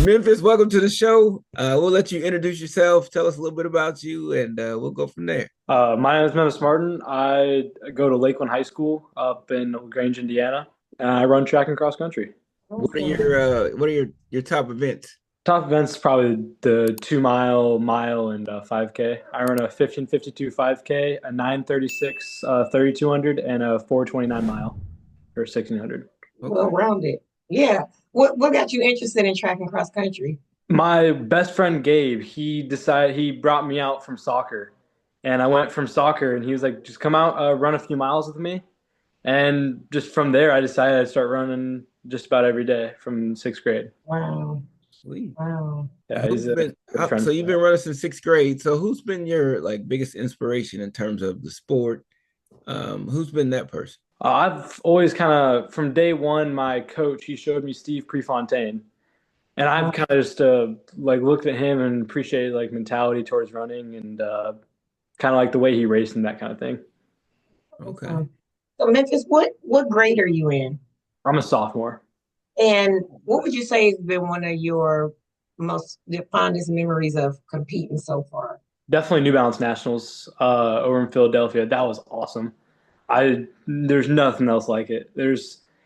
Memphis, welcome to the show. We'll let you introduce yourself, tell us a little bit about you, and we'll go from there. My name is Memphis Martin. I go to Lakeland High School up in Grange, Indiana, and I run track and cross country. What are your top events? Top events probably the 2 mile, mile, and 5K. I run a 15:52 5K, a 9:36 3200, and a 4:29 mile or 1600. Okay. Well rounded. Yeah. What got you interested in track and cross country? My best friend Gabe, he brought me out from soccer, and I went from soccer, and he was like, "Just come out, run a few miles with me." And just from there, I decided I'd start running just about every day from sixth grade. Wow. Sweet. Wow. Yeah, he's a good friend. So you've been running since sixth grade. So who's been your like biggest inspiration in terms of the sport? Who's been that person? I've always kind of, from day one, my coach, he showed me Steve Prefontaine. And I've kind of just like looked at him and appreciated like mentality towards running and kind of like the way he raced and that kind of thing. Okay. So Memphis, what grade are you in? I'm a sophomore. And what would you say has been one of your the fondest memories of competing so far? Definitely New Balance Nationals over in Philadelphia. That was awesome. There's nothing else like it.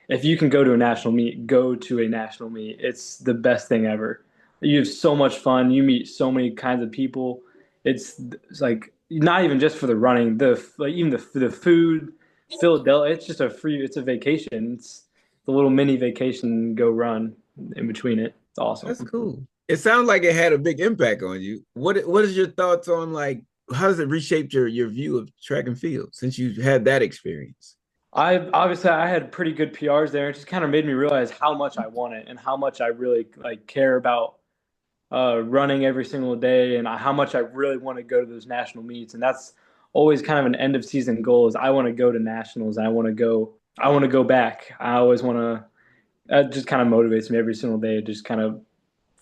If you can go to a national meet, go to a national meet. It's the best thing ever. You have so much fun. You meet so many kinds of people. It's like not even just for the running, even the food. Philadelphia, it's a vacation. It's the little mini vacation go run in between it. It's That's awesome. cool. It sounds like it had a big impact on you. What is your thoughts on like how does it reshape your view of track and field since you had that experience? I had pretty good PRs there. It just kind of made me realize how much I want it and how much I really like care about running every single day and how much I really want to go to those national meets. And that's always kind of an end of season goal is I want to go to nationals. I want to go back. I always want to, that just kind of motivates me every single day. Just kind of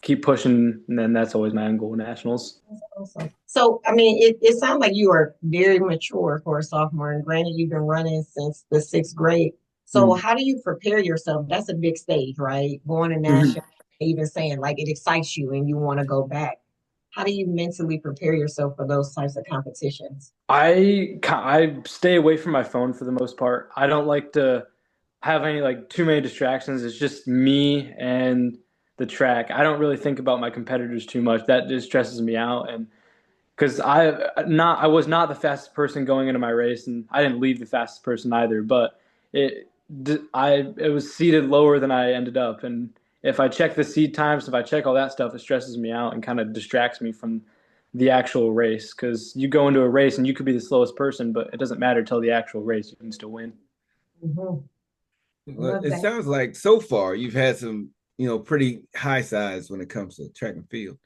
keep pushing. And then that's always my end goal, nationals. That's awesome. So, I mean, it sounds like you are very mature for a sophomore, and granted, you've been running since the sixth grade. So, Mhm. how do you prepare yourself? That's a big stage, right? Going to Mhm. national, even saying like it excites you and you want to go back. How do you mentally prepare yourself for those types of competitions? I stay away from my phone for the most part. I don't like to have any like too many distractions. It's just me and the track. I don't really think about my competitors too much. That just stresses me out. And because I was not the fastest person going into my race, and I didn't leave the fastest person either. But it it was seated lower than I ended up, and if I check the seed times, if I check all that stuff, it stresses me out and kind of distracts me from the actual race. Because you go into a race and you could be the slowest person, but it doesn't matter till the actual race. You can still win. Hmm. Well, Love it that. sounds like so far you've had some, pretty high sides when it comes to track and field.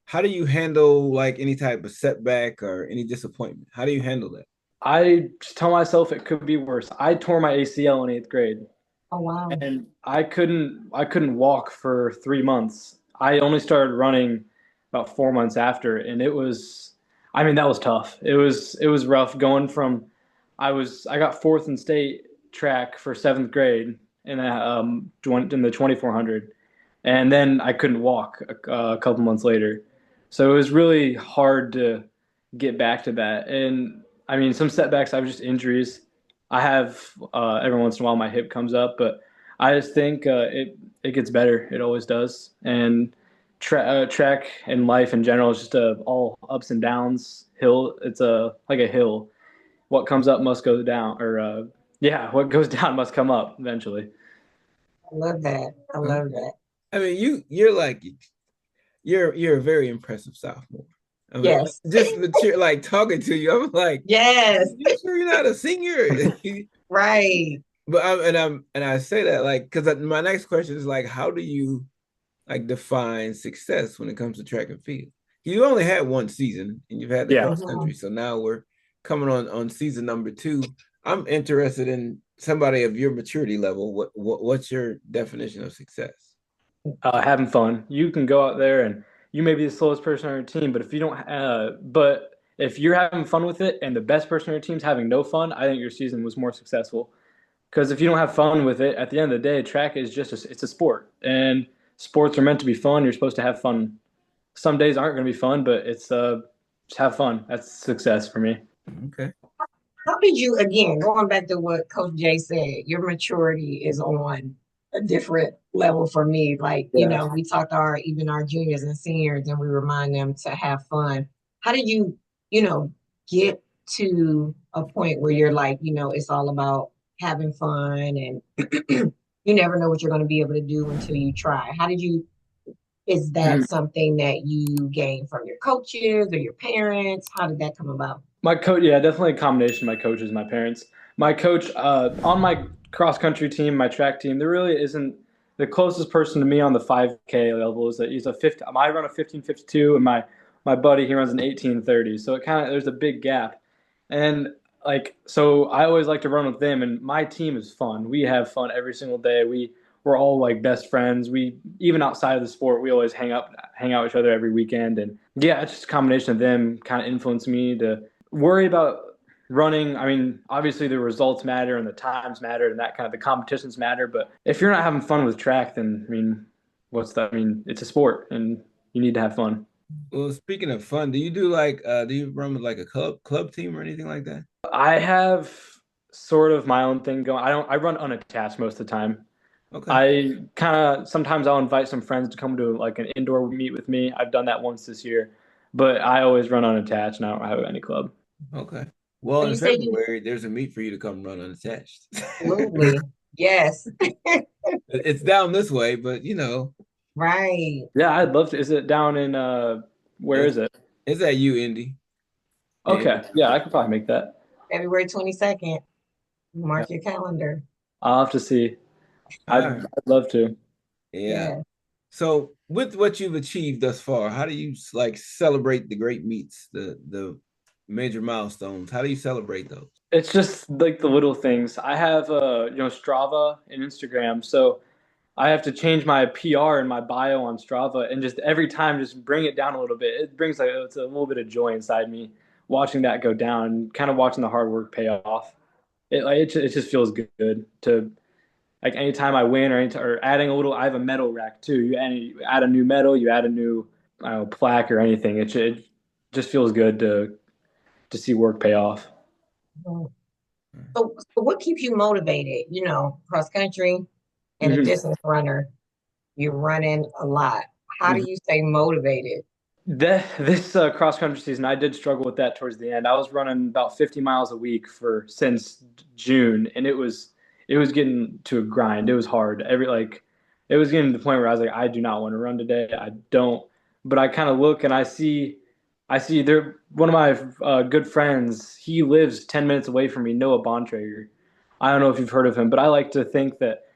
How do you handle like any type of setback or any disappointment? How do you handle that? I just tell myself it could be worse. I tore my ACL in eighth grade, Oh, wow. and I couldn't walk for 3 months. I only started running about 4 months after, and I mean that was tough. It was rough going from I got fourth in state track for seventh grade and in the 2400, and then I couldn't walk a couple months later. So it was really hard to get back to that. And I mean, some setbacks, I have just injuries. I have every once in a while my hip comes up, but I just think it gets better. It always does. And track and life in general is just all ups and downs. It's like a hill. What comes up must go down, or yeah, what goes down must come up eventually. I love that. I love Okay. that. I mean, you're a very impressive sophomore. I mean, Yes. just mature, like talking to you, I'm like, Yes. you sure you're not a senior? Right. But I say that like because my next question is like, how do you like define success when it comes to track and field? You only had one season and you've had the Yeah. cross Mhm. country, so now we're coming on season number two. I'm interested in somebody of your maturity level. What's your definition of success? Having fun. You can go out there and you may be the slowest person on your team, but if you're having fun with it and the best person on your team's having no fun, I think your season was more successful. Because if you don't have fun with it, at the end of the day, track is it's a sport, and sports are meant to be fun. You're supposed to have fun. Some days aren't going to be fun, but it's just have fun. That's success for me. Okay. How did you, again, going back to what Coach Jay said, your maturity is on a different level for me. Like, Yeah. we talk to even our juniors and seniors and we remind them to have fun. How did you, you know, get to a point where you're like, it's all about having fun and you never know what you're going to be able to do until you try. Is that Mhm. something that you gained from your coaches or your parents? How did that come about? My coach, yeah, definitely a combination of my coaches and my parents. My coach on my cross country team, my track team, there really isn't the closest person to me on the 5K level is that he's a 50. I run a 15:52, and my buddy he runs an 18:30. So it kind of there's a big gap, and like so I always like to run with them. And my team is fun. We have fun every single day. We're all like best friends. We even outside of the sport, we always hang out with each other every weekend. And yeah, it's just a combination of them kind of influenced me to worry about running. I mean, obviously the results matter and the times matter and that kind of the competitions matter. But if you're not having fun with track, then I mean, what's that? I mean, it's a sport and you need to have fun. Well, speaking of fun, do you run with like a club team or anything like that? I have sort of my own thing going. I run unattached most of the time. Okay. I kind of sometimes I'll invite some friends to come to like an indoor meet with me. I've done that once this year, but I always run unattached and I don't have any club. Okay. Well, So in you say you February, there's a meet for you to come run unattached. absolutely, yes, It's down this way, but right. Yeah, I'd love to. Is it down in where it's is it? it's at you, Indy. And Okay. Yeah, I could probably make that. February 22nd. Yeah. Mark your calendar. I'll have to see. all right. I'd love to. Yeah. Yeah. So with what you've achieved thus far, how do you like celebrate the great meets, the major milestones? How do you celebrate those? It's just like the little things. I have Strava and Instagram, so I have to change my PR and my bio on Strava and just every time just bring it down a little bit. It brings like it's a little bit of joy inside me watching that go down, kind of watching the hard work pay off. It just feels good to like anytime I win or adding a little. I have a medal rack too. You add a new medal, you add a new I don't know, plaque or anything. It just feels good to see work pay off. Mhm. So what keeps you motivated? Cross country and a Mhm. distance runner, you're running a lot. How do Mhm. you stay motivated? This cross country season, I did struggle with that towards the end. I was running about 50 miles a week for since June, and it was getting to a grind. It was hard. It was getting to the point where I was like, I do not want to run today. I don't. But I kind of look and I see there one of my good friends. He lives 10 minutes away from me, Noah Bontrager. I don't know if you've heard of him, but I like to think that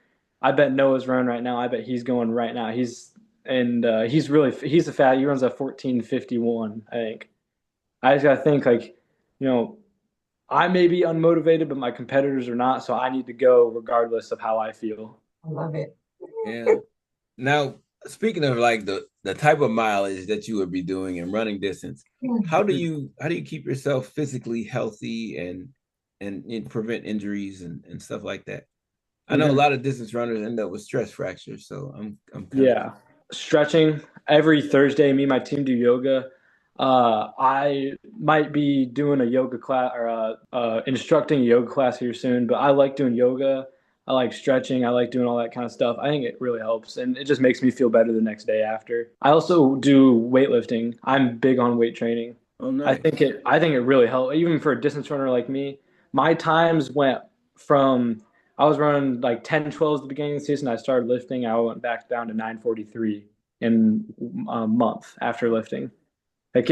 I bet Noah's running right now. I bet he's going right now. He's a fat. He runs a 14:51, I think. I just gotta think like, you know, I may be unmotivated, but my competitors are not, so I need to go regardless of how I feel. I love it. Yeah. Now, speaking of like the type of mileage that you would be doing and running distance, how do you keep yourself physically healthy and prevent injuries and stuff like that? I know a Mhm. lot of distance runners end up with stress fractures, so I'm kind of Yeah. Stretching every Thursday, me and my team do yoga. I might be doing a yoga class or instructing a yoga class here soon, but I like doing yoga. I like stretching. I like doing all that kind of stuff. I think it really helps and it just makes me feel better the next day after. I also do weightlifting. I'm big on weight training. oh nice. I think it really helps. Even for a distance runner like me, my times went from I was running like 10, 12 at the beginning of the season. I started lifting. I went back down to 9:43 in a month after lifting. Like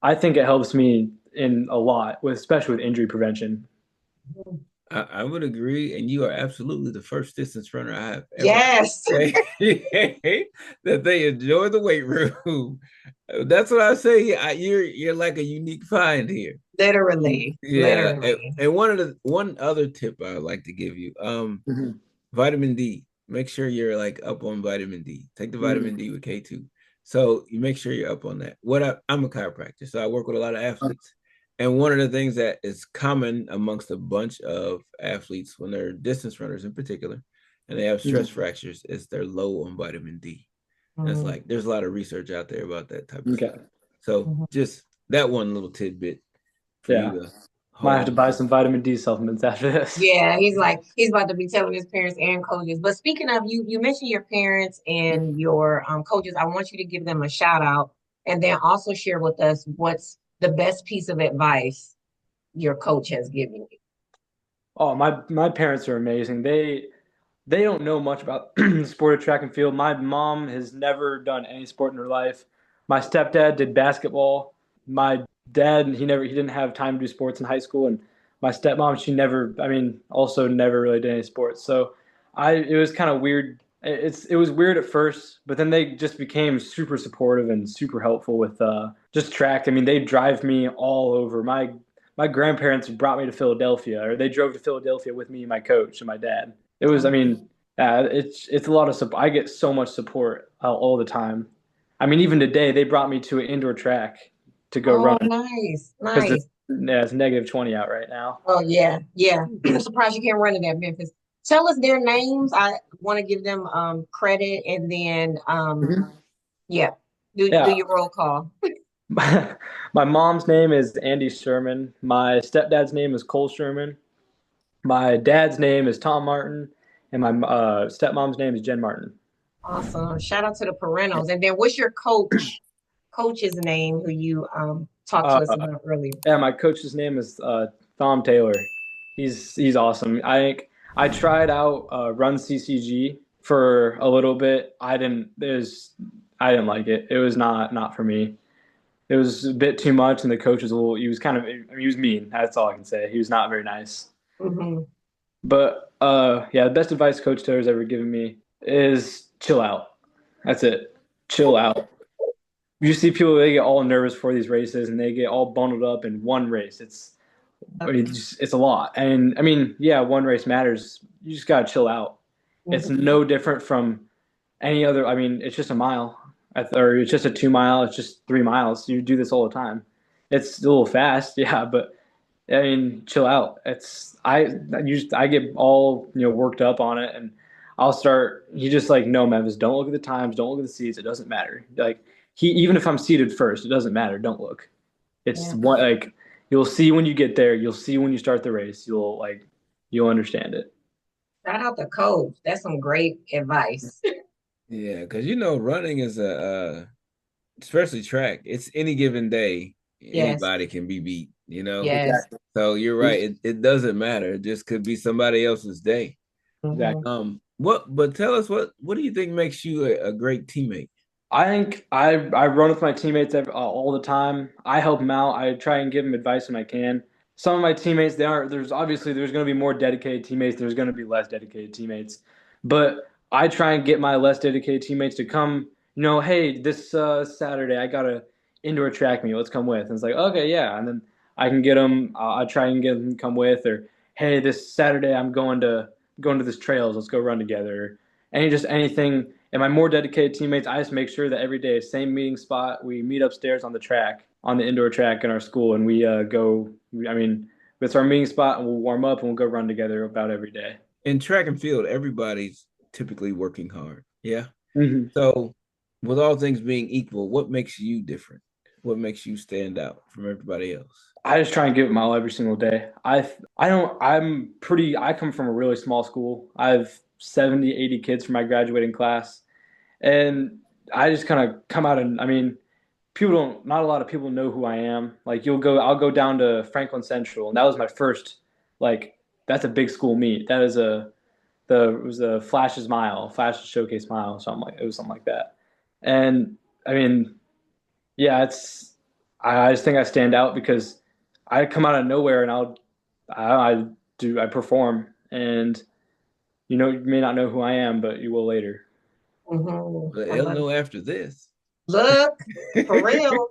I think it helps me in a lot with, especially with injury prevention. I would agree, and you are absolutely the first distance runner I have ever Yes, say that they enjoy the weight room. That's what I say. You're like a unique find here. literally, Yeah, literally. and one other tip I'd like to give you, Mhm. vitamin D. Make sure you're like up on vitamin D. Take the Mhm. vitamin D with K2. So you make sure you're up on that. I'm a chiropractor, so I work with a lot of athletes. And one of the things that is common amongst a bunch of athletes when they're distance runners in particular, and they have stress Mhm. fractures, it's they're low on vitamin D. That's Mhm. like there's a lot of research out there about that type of Okay. stuff. So Mhm. just that one little tidbit for Yeah. you to Might hold have to on buy to. some vitamin D supplements after this. Yeah, he's like he's about to be telling his parents and coaches. But speaking of you, you mentioned your parents and your coaches. I want you to give them a shout out and then also share with us what's the best piece of advice your coach has given you. Oh, my parents are amazing. They don't know much about the sport of track and field. My mom has never done any sport in her life. My stepdad did basketball. My dad, he didn't have time to do sports in high school, and my stepmom, she never, I mean, also never really did any sports. So it was kind of weird. It was weird at first, but then they just became super supportive and super helpful with just track. I mean, they drive me all over. My grandparents brought me to Philadelphia, or they drove to Philadelphia with me, my coach, and my dad. It was, I Oh, mean, it's a lot of support. I get so much support all the time. I mean, even today they brought me to an indoor track to go oh, run nice, because nice. it's -20 out right now. Oh yeah, yeah. I'm surprised you can't run in that Memphis. Tell us their names. I want to give them credit and then Mhm. yeah, do Yeah, your roll call. my mom's name is Andy Sherman. My stepdad's name is Cole Sherman. My dad's name is Tom Martin, and my stepmom's name is Jen Martin. Awesome. Shout out to the parentals. And then what's your coach's name who you talked Uh, to us about earlier? Yeah, my coach's name is Thom Taylor. He's awesome. I tried out Run CCG for a little bit. I didn't like it. It was not for me. It was a bit too much, and the coach was a little. He was kind of. I mean, he was mean. That's all I can say. He was not very nice. Hmm. But yeah, the best advice Coach Taylor's ever given me is chill out. That's it. Chill out. You see people, they get all nervous for these races and they get all bundled up in one race. I mean, it's a lot. And I mean, yeah, one race matters. You just gotta chill out. It's Hmm. no different from any other. I mean, it's just a mile, or it's just a 2 mile. It's just 3 miles. You do this all the time. It's a little fast, yeah, but I mean, chill out. I get all worked up on it, and I'll start. He just like, no, Memphis, don't look at the times, don't look at the seats. It doesn't matter. Like even if I'm seated first, it doesn't matter. Don't look. It's Yeah. one like you'll see when you get there. You'll see when you start the race. You'll understand it. Shout out to coach. That's some great advice. Yeah, because running is especially track. It's any given day, Yes. anybody can be beat. Yes. Exactly. So you're right. It doesn't matter. It just could be somebody else's day. Hmm. Exactly. But tell us what do you think makes you a great teammate? I think I run with my teammates all the time. I help them out. I try and give them advice when I can. Some of my teammates, they are there's going to be more dedicated teammates. There's going to be less dedicated teammates, but I try and get my less dedicated teammates to come. Hey, this Saturday I got a indoor track meet. Let's come with. And it's like, okay, yeah, and then I can get them. I try and get them to come with. Or hey, this Saturday I'm going to this trails. Let's go run together. Anything. And my more dedicated teammates, I just make sure that every day, same meeting spot, we meet upstairs on the track, on the indoor track in our school, and we go. I mean, it's our meeting spot, and we'll warm up and we'll go run together about every day. In track and field, everybody's typically working hard. Yeah. Mm-hmm. So, with all things being equal, what makes you different? What makes you stand out from everybody else? I just try and give it my all every single day. I don't I'm pretty I come from a really small school. I have 70, 80 kids from my graduating class. And I just kind of come out and I mean, not a lot of people know who I am. Like I'll go down to Franklin Central, and that was my first, like, that's a big school meet. It was a Flashes Showcase Mile, it was something like that. And I mean, yeah, I just think I stand out because I come out of nowhere and I perform, and you may not know who I am, but you will later. Hmm. Well, I they'll love know it. after this. Look, for real.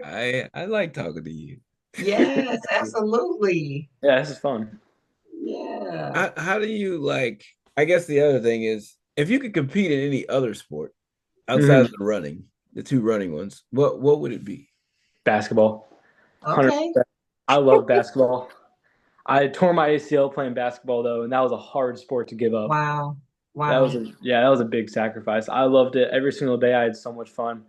I like talking to you. Yes, absolutely. Yeah, this is fun. Yeah. How do you like? I guess the other thing is, if you could compete in any other sport outside of Mhm. the running, the two running ones, what would it be? Basketball. Okay. 100%. I love basketball. I tore my ACL playing basketball though, and that was a hard sport to give up. Wow. That was Wow. that was a big sacrifice. I loved it every single day. I had so much fun.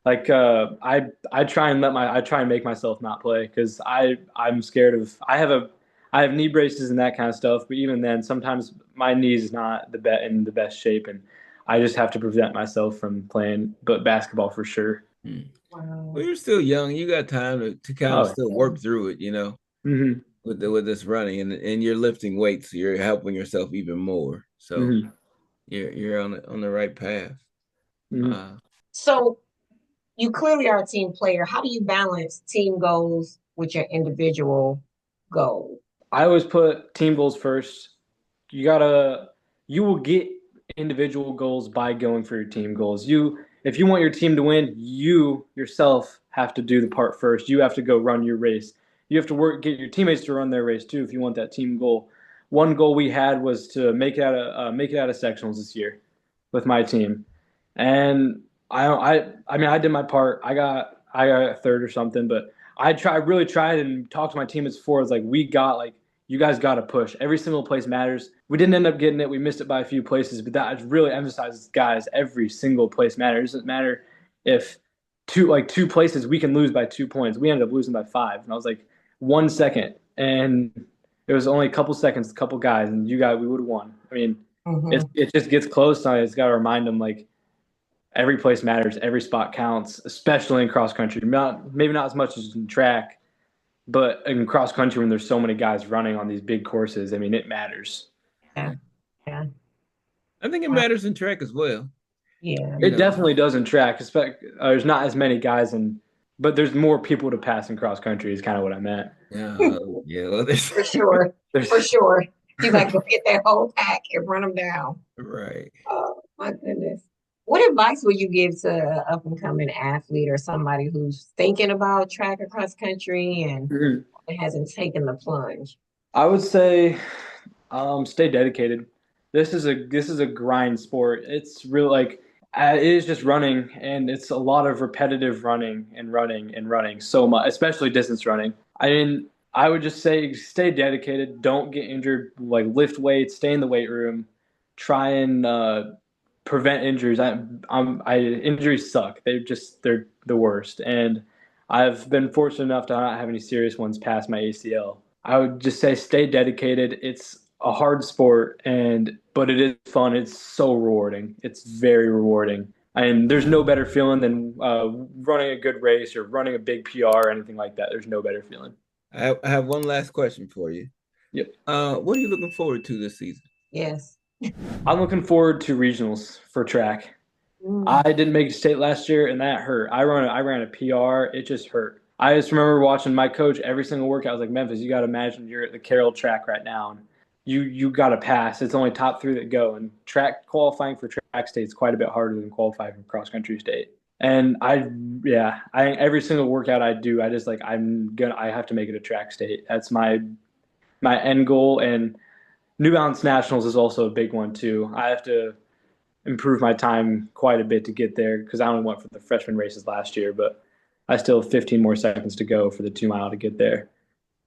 Like I try and make myself not play because I'm scared of I have knee braces and that kind of stuff. But even then, sometimes my knee is not in the best shape, and I just have to prevent myself from playing. But basketball for sure. Hmm. Well, Wow. you're still young. You got time to kind of Oh, still work through it, hmm with this running and you're lifting weights, so you're helping yourself even more. So hmm you're on the right path. hmm Uh, So you clearly are a team player. How do you balance team goals with your individual goal? I always put team goals first. You gotta you will get individual goals by going for your team goals. If you want your team to win, you yourself have to do the part first. You have to go run your race. You have to get your teammates to run their race too if you want that team goal. One goal we had was to make it out of sectionals this year with my team, and I mean I did my part. I got a third or something, but I really tried and talked to my teammates before. It's like we got like you guys got to push. Every single place matters. We didn't end up getting it. We missed it by a few places, but that really emphasizes, guys, every single place matters. It doesn't matter if two places we can lose by 2 points. We ended up losing by five, and I was like 1 second, and it was only a couple seconds, a couple guys, and we would have won. I mean, Hmm. it just gets close. So it's got to remind them like every place matters, every spot counts, especially in cross country. Maybe not as much as in track, but in cross country, when there's so many guys running on these big courses, I mean, it matters. Yeah. Yeah. I think it Wow. matters in track as well. Yeah. You It know, definitely does in track. There's not as many guys but there's more people to pass in cross country. Is kind of what I meant. yeah. Well, there's For sure. There's, For sure. You got to go get that whole pack and run them down. right. Oh, my goodness. What advice would you give to an up and coming athlete or somebody who's thinking about track or cross country and hasn't taken the plunge? I would say, stay dedicated. This is a grind sport. It's real like it is just running, and it's a lot of repetitive running and running and running so much, especially distance running. I mean, I would just say stay dedicated. Don't get injured. Like lift weights, stay in the weight room, try and prevent injuries. Injuries suck. They're the worst, and I've been fortunate enough to not have any serious ones past my ACL. I would just say stay dedicated. It's a hard sport, but it is fun. It's so rewarding. It's very rewarding. And there's no better feeling than running a good race or running a big PR or anything like that. There's no better feeling. I have one last question for you. Yep. What are you looking forward to this season? Yes. I'm looking forward to regionals for track. Mm. I didn't make state last year, and that hurt. I ran a PR. It just hurt. I just remember watching my coach every single workout. I was like, Memphis, you got to imagine you're at the Carroll track right now, and you got to pass. It's only top three that go, and track qualifying for track state is quite a bit harder than qualifying for cross country state. And every single workout I do, I just like I have to make it a track state. That's my end goal. And New Balance Nationals is also a big one too. I have to improve my time quite a bit to get there because I only went for the freshman races last year, but I still have 15 more seconds to go for the 2 mile to get there.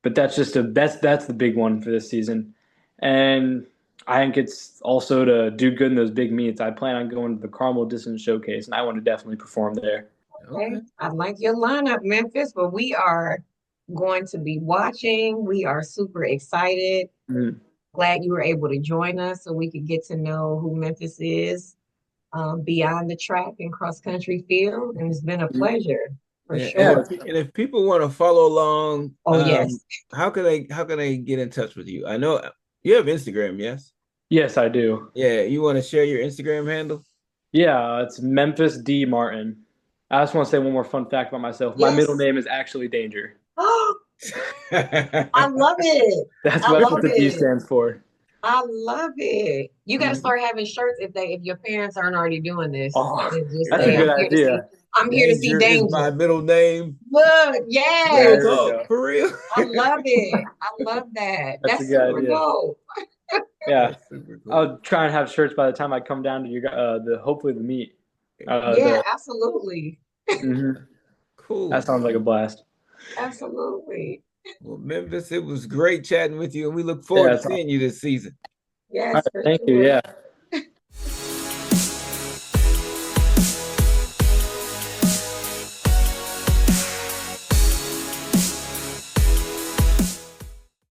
But that's the big one for this season, and I think it's also to do good in those big meets. I plan on going to the Carmel Distance Showcase, and I want to definitely perform there. Okay. Okay. I like your lineup, Memphis, but we are going to be watching. We are super excited. Mhm. Glad you were able to join us so we could get to know who Memphis is beyond the track and cross country field. And it's been a pleasure for Yeah, sure. and if people want to follow along, Oh, yes. how can they get in touch with you? I know you have Instagram, yes? Yes, I do. Yeah, you want to share your Instagram handle? Yeah, it's Memphis D Martin. I just want to say one more fun fact about myself. My middle Yes. name is actually Danger. Oh, I love it. I That's love what the D it. stands for. I love it. You got to Mhm. start having shirts if your parents aren't already doing this. Oh, And just that's a say, Yeah. good idea. I'm here to see Danger is danger. my middle name. Look, Real There yes. we talk, go. for real. I love it. I love that. That's a That's good super idea. dope. Yeah, That's super cool. I'll try and have shirts by the time I come down to the hopefully the meet. Yeah, absolutely. Mhm. That Cool. sounds like a blast. Absolutely. Well, Memphis, it was great chatting with you, and we look forward Yeah, to seeing you this season. all right, Yes, for thank you. sure. Yeah.